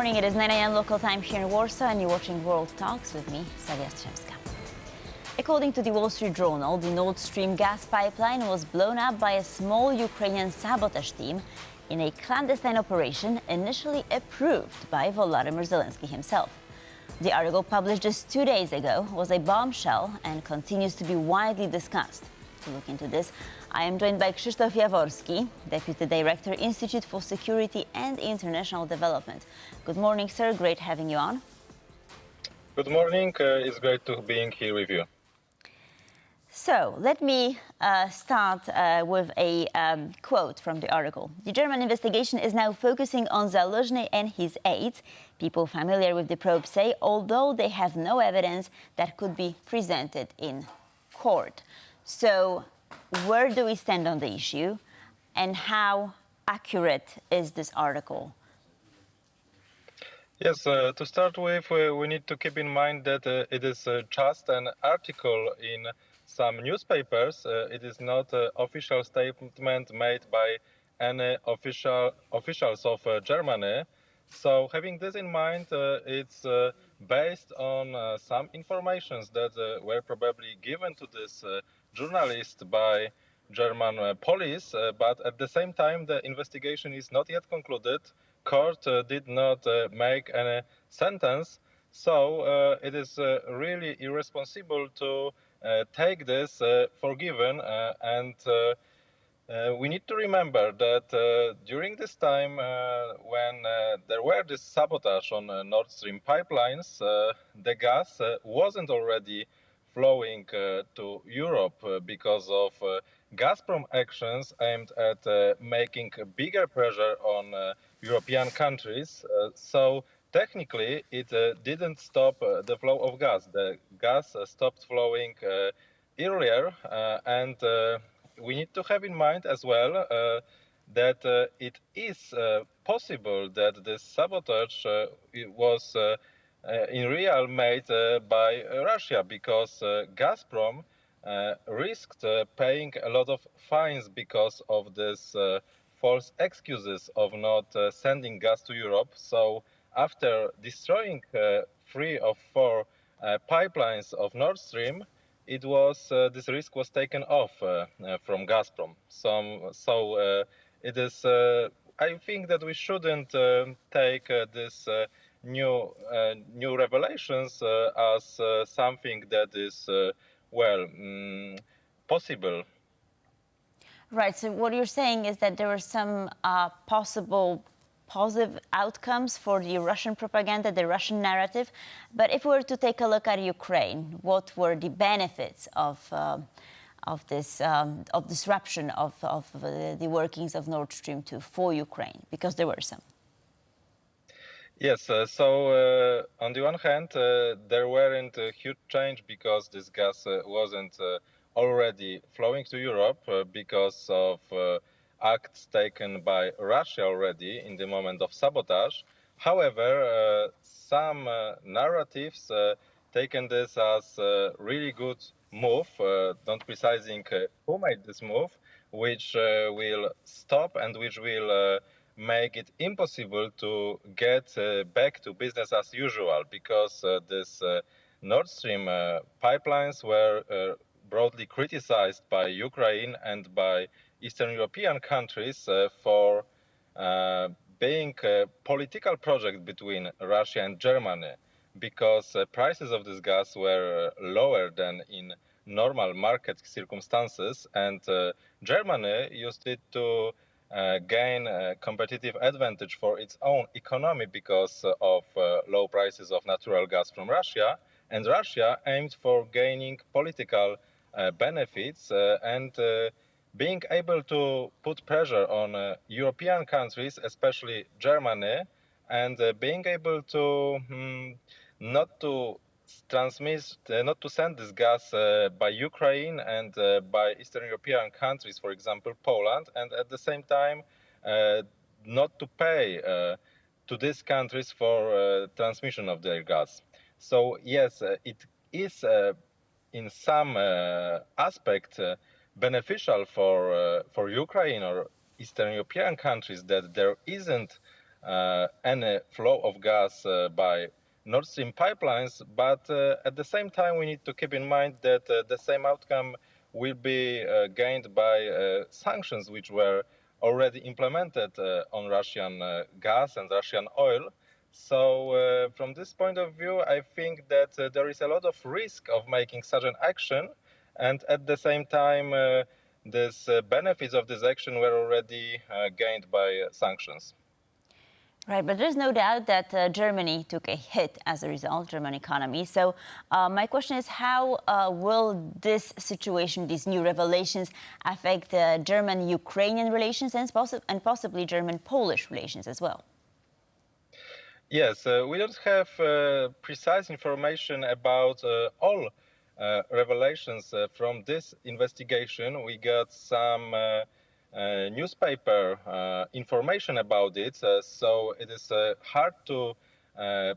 morning. It is 9 a.m. local time here in Warsaw, and you're watching World Talks with me, Salia Strzemska. According to the Wall Street Journal, the Nord Stream gas pipeline was blown up by a small Ukrainian sabotage team in a clandestine operation initially approved by Volodymyr Zelensky himself. The article, published just 2 days ago, was a bombshell and continues to be widely discussed. To look into this, I am joined by Krzysztof Jaworski, Deputy Director, Institute for Security and International Development. Good morning, sir. Great having you on. Good morning. It's great to be here with you. So let me start with a quote from the article. The German investigation is now focusing on Zaluzhny and his aides. People familiar with the probe say, although they have no evidence that could be presented in court. So where do we stand on the issue, and how accurate is this article? Yes, to start with, we need to keep in mind that it is just an article in some newspapers. It is not an official statement made by any officials of Germany. So having this in mind, it's based on some informations that were probably given to this journalist by German police, but at the same time, the investigation is not yet concluded. Court did not make any sentence, so it is really irresponsible to take this for given, and we need to remember that during this time when there were this sabotage on Nord Stream pipelines, the gas wasn't already flowing to Europe because of Gazprom actions aimed at making bigger pressure on European countries. So technically, it didn't stop the flow of gas. The gas stopped flowing earlier, and we need to have in mind as well that it is possible that this sabotage was in real made by Russia, because Gazprom risked paying a lot of fines because of this false excuses of not sending gas to Europe. So after destroying 3 of 4 pipelines of Nord Stream, it was this risk was taken off from Gazprom. So it is. I think that we shouldn't take this new revelations as something that is possible. Right. So what you're saying is that there were some possible positive outcomes for the Russian propaganda, the Russian narrative. But if we were to take a look at Ukraine, what were the benefits of this disruption of the workings of Nord Stream 2 for Ukraine? Because there were some. Yes. So on the one hand, there weren't a huge change because this gas wasn't already flowing to Europe because of acts taken by Russia already in the moment of sabotage. However, some narratives taken this as a really good move, not precising who made this move, which will stop and which will make it impossible to get back to business as usual, because this Nord Stream pipelines were broadly criticized by Ukraine and by Eastern European countries for being a political project between Russia and Germany, because prices of this gas were lower than in normal market circumstances, and Germany used it to gain a competitive advantage for its own economy because of low prices of natural gas from Russia, and Russia aimed for gaining political benefits and being able to put pressure on European countries, especially Germany, and being able to not to not to send this gas by Ukraine and by Eastern European countries, for example, Poland, and at the same time not to pay to these countries for transmission of their gas. So yes, it is in some aspect beneficial for Ukraine or Eastern European countries that there isn't any flow of gas by Nord Stream pipelines, but at the same time we need to keep in mind that the same outcome will be gained by sanctions which were already implemented on Russian gas and Russian oil. So from this point of view, I think that there is a lot of risk of making such an action, and at the same time, these benefits of this action were already gained by sanctions. Right, but there's no doubt that Germany took a hit as a result, German economy. So my question is, how will this situation, these new revelations, affect German-Ukrainian relations and possibly German-Polish relations as well? Yes, we don't have precise information about all revelations from this investigation. We got some newspaper information about it, so it is hard to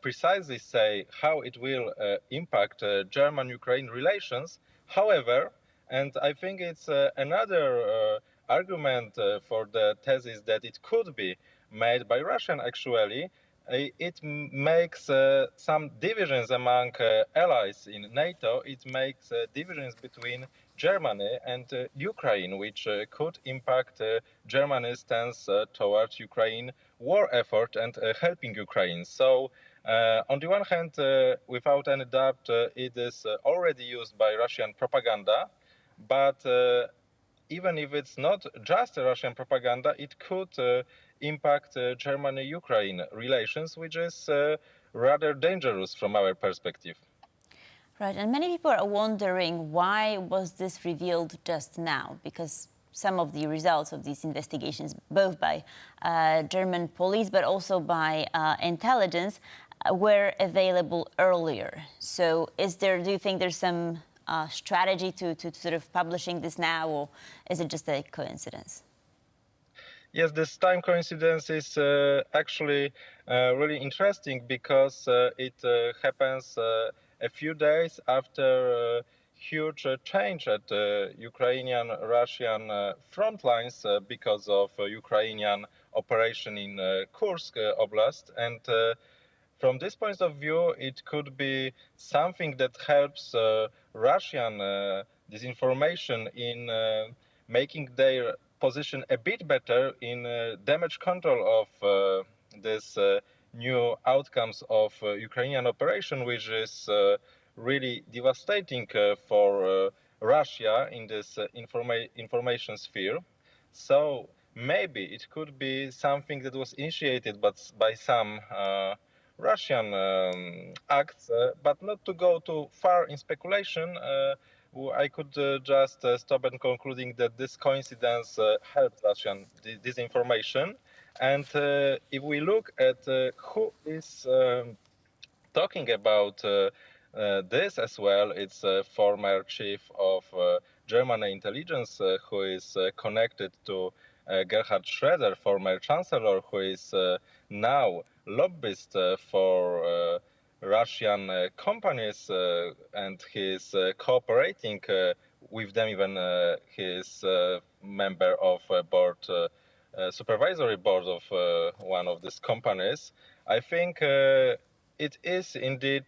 precisely say how it will impact German-Ukraine relations. However, and I think it's another argument for the thesis that it could be made by Russian actually, it makes some divisions among allies in NATO. It makes divisions between Germany and Ukraine, which could impact Germany's stance towards Ukraine war effort and helping Ukraine. So, on the one hand, without any doubt, it is already used by Russian propaganda, but even if it's not just Russian propaganda, it could impact Germany-Ukraine relations, which is rather dangerous from our perspective. Right, and many people are wondering why was this revealed just now? Because some of the results of these investigations, both by German police but also by intelligence, were available earlier. So do you think there's some strategy to sort of publishing this now, or is it just a coincidence? Yes, this time coincidence is actually really interesting because it happens a few days after a huge change at Ukrainian-Russian front lines because of Ukrainian operation in Kursk Oblast. And from this point of view, it could be something that helps Russian disinformation in making their position a bit better in damage control of this new outcomes of Ukrainian operation, which is really devastating for Russia in this information sphere. So maybe it could be something that was initiated by some Russian acts, but not to go too far in speculation. I could just stop and concluding that this coincidence helped Russian disinformation. And if we look at who is talking about this as well, it's a former chief of German intelligence who is connected to Gerhard Schroeder, former chancellor, who is now lobbyist for Russian companies, and he's cooperating with them. Even he is member of a board, supervisory board of one of these companies. I think it is indeed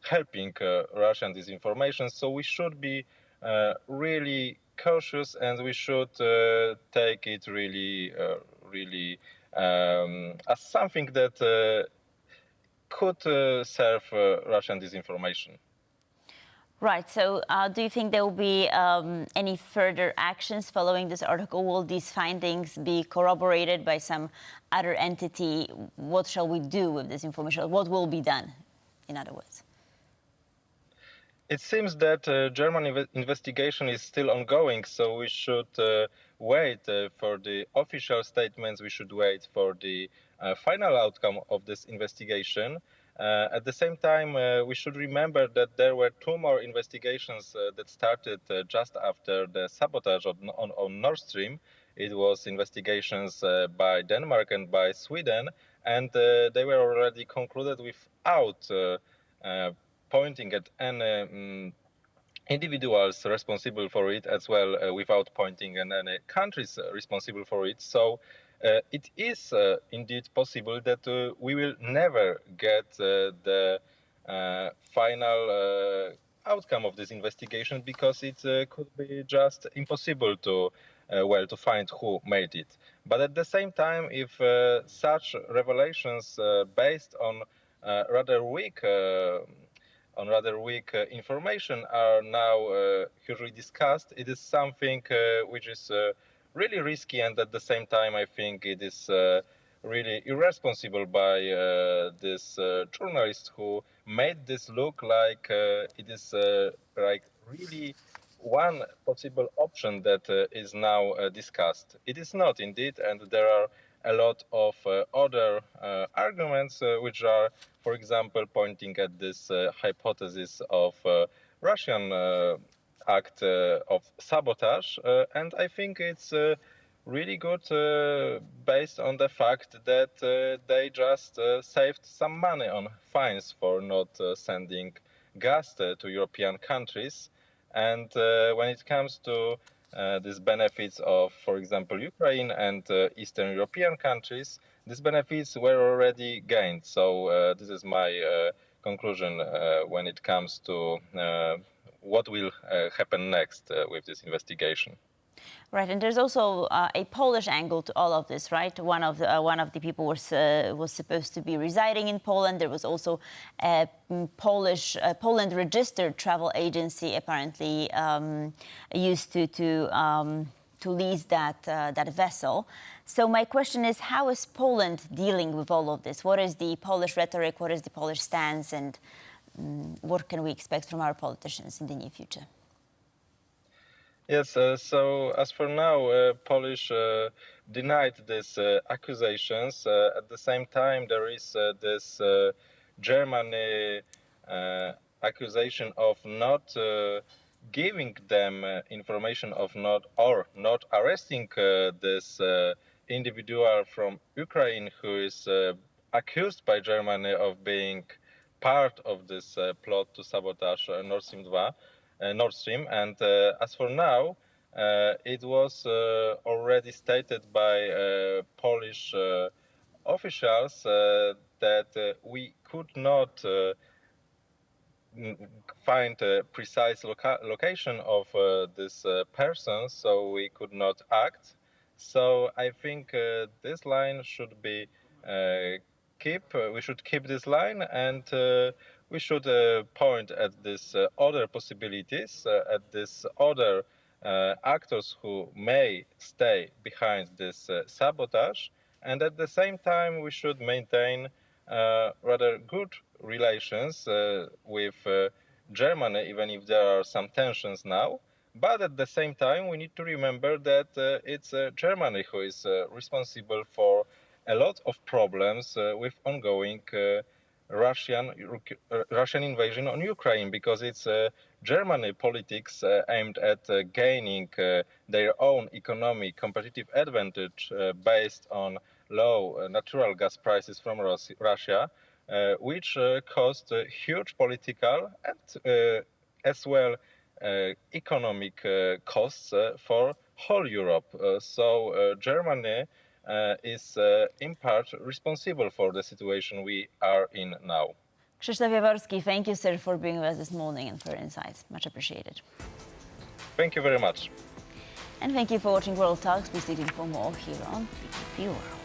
helping Russian disinformation. So we should be really cautious, and we should take it really, as something that could serve Russian disinformation. Right. So do you think there will be any further actions following this article? Will these findings be corroborated by some other entity? What shall we do with this information? What will be done, in other words? It seems that German investigation is still ongoing, so we should wait for the official statements. We should wait for the final outcome of this investigation. At the same time, we should remember that there were two more investigations that started just after the sabotage on Nord Stream. It was investigations by Denmark and by Sweden, and they were already concluded without pointing at any individuals responsible for it, as well without pointing at any countries responsible for it. So it is indeed possible that we will never get the final outcome of this investigation, because it could be just impossible to to find who made it. But at the same time, if such revelations based on rather weak information are now hugely discussed, it is something which is really risky, and at the same time, I think it is really irresponsible by this journalist who made this look like it is like really one possible option that is now discussed. It is not indeed, and there are a lot of other arguments which are, for example, pointing at this hypothesis of Russian act of sabotage, and I think it's really good based on the fact that they just saved some money on fines for not sending gas to European countries. And when it comes to these benefits of, for example, Ukraine and Eastern European countries, these benefits were already gained. So this is my conclusion when it comes to what will happen next with this investigation. Right, and there's also a Polish angle to all of this, right? One of the people was supposed to be residing in Poland. There was also a Poland registered travel agency apparently used to lease that vessel. So my question is, how is Poland dealing with all of this? What is the Polish rhetoric? What is the Polish stance? And what can we expect from our politicians in the near future? Yes, so as for now, Polish denied these accusations. At the same time, there is this Germany accusation of not giving them information of not arresting this individual from Ukraine who is accused by Germany of being part of this plot to sabotage Nord Stream 2. Nord Stream, and as for now, it was already stated by Polish officials that we could not find a precise location of this person, so we could not act. So I think this line should be we should keep this line, and we should point at these other possibilities, at these other actors who may stay behind this sabotage, and at the same time we should maintain rather good relations with Germany, even if there are some tensions now. But at the same time, we need to remember that it's Germany who is responsible for a lot of problems with ongoing Russian invasion on Ukraine, because it's Germany politics aimed at gaining their own economic competitive advantage based on low natural gas prices from Russia, which caused huge political and as well economic costs for whole Europe. So Germany is in part responsible for the situation we are in now. Krzysztof Jaworski, thank you, sir, for being with us this morning and for your insights. Much appreciated. Thank you very much. And thank you for watching World Talks. Please stay tuned for more here on TVP World.